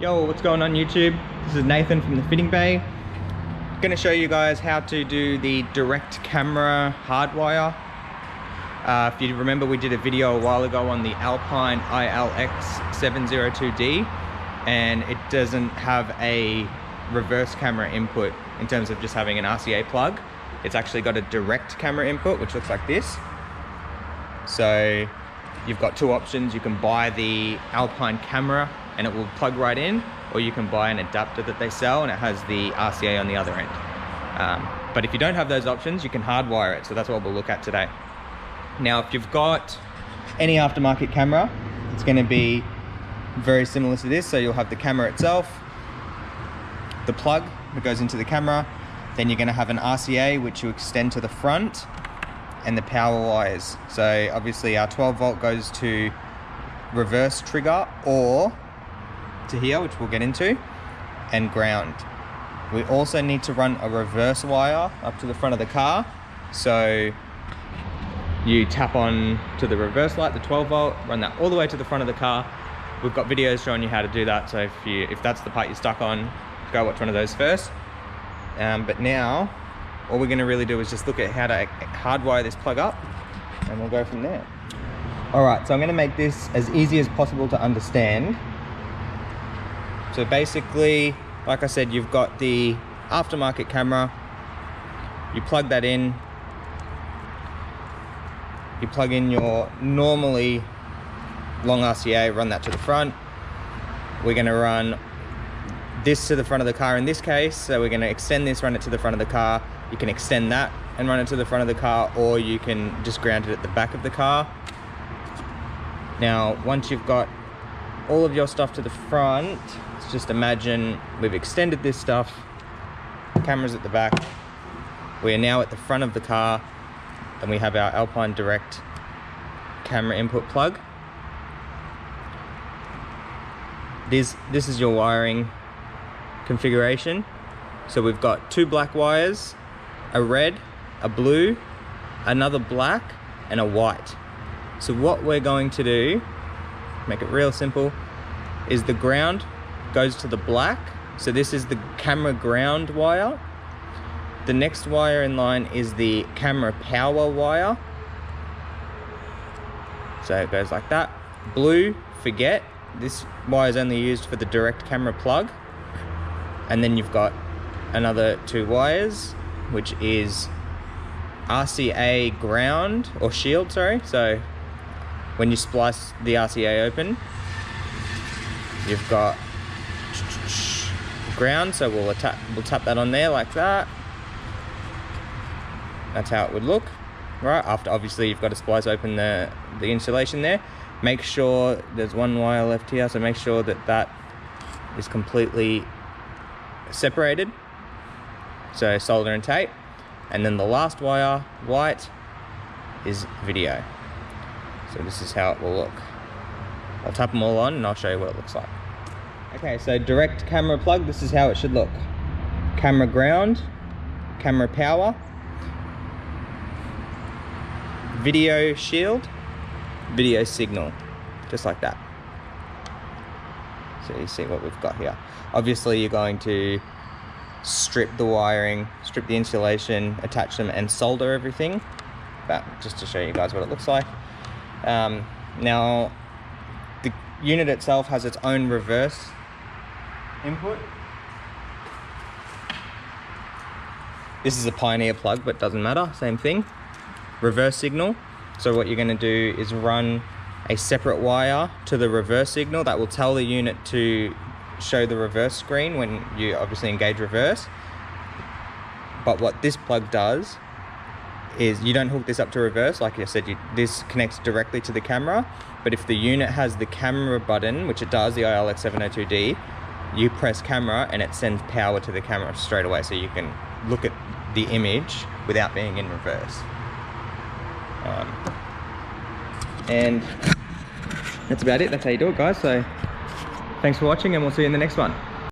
Yo, what's going on YouTube? This is Nathan from the Fitting Bay. Gonna show you guys how to do the direct camera hardwire. If you remember, we did a video a while ago on the Alpine ILX702D, and it doesn't have a reverse camera input in terms of just having an RCA plug. It's actually got a direct camera input, which looks like this. So you've got two options. You can buy the Alpine camera and it will plug right in, or you can buy an adapter that they sell and it has the RCA on the other end. But if you don't have those options, you can hardwire it. So that's what we'll look at today. Now, if you've got any aftermarket camera, it's going to be very similar to this. So you'll have the camera itself, the plug that goes into the camera, then you're going to have an RCA which you extend to the front, and the power wires. So obviously our 12 volt goes to reverse trigger or to here, which we'll get into, and ground. We also need to run a reverse wire up to the front of the car. So you tap on to the reverse light, the 12 volt, run that all the way to the front of the car. We've got videos showing you how to do that. So if that's the part you're stuck on, go watch one of those first. But now all we're gonna really do is just look at how to hardwire this plug up, and we'll go from there. All right, so I'm gonna make this as easy as possible to understand. So basically, like I said, you've got the aftermarket camera, you plug that in, you plug in your normally long RCA, run that to the front. We're gonna run this to the front of the car in this case, so we're gonna extend this, run it to the front of the car. You can extend that and run it to the front of the car, or you can just ground it at the back of the car. Now, once you've got all of your stuff to the front, let's just imagine we've extended this stuff, camera's at the back. We are now at the front of the car, and we have our Alpine direct camera input plug. This is your wiring configuration. So we've got two black wires, a red, a blue, another black, and a white. So what we're going to do, make it real simple, is the ground goes to the black. So this is the camera ground wire. The next wire in line is the camera power wire. So it goes like that. Blue, forget. This wire is only used for the direct camera plug. And then you've got another two wires, which is RCA ground, or shield, sorry. So when you splice the RCA open, you've got ground, so we'll tap that on there like that. That's how it would look, right? After obviously you've got to splice open the insulation there. Make sure there's one wire left here, so make sure that that is completely separated. So solder and tape. And then the last wire, white, is video. So this is how it will look. I'll tap them all on and I'll show you what it looks like. Okay, so direct camera plug, this is how it should look. Camera ground, camera power, video shield, video signal, just like that. So you see what we've got here. Obviously you're going to strip the wiring, strip the insulation, attach them and solder everything. But just to show you guys what it looks like. Now the unit itself has its own reverse input. This is a Pioneer plug, but doesn't matter, same thing. Reverse signal. So what you're going to do is run a separate wire to the reverse signal that will tell the unit to show the reverse screen when you obviously engage reverse. But what this plug does is you don't hook this up to reverse. Like I said, this connects directly to the camera. But if the unit has the camera button, which it does, the ILX702D, you press camera and it sends power to the camera straight away, so you can look at the image without being in reverse. And that's about it. That's how you do it, guys. So thanks for watching, and we'll see you in the next one.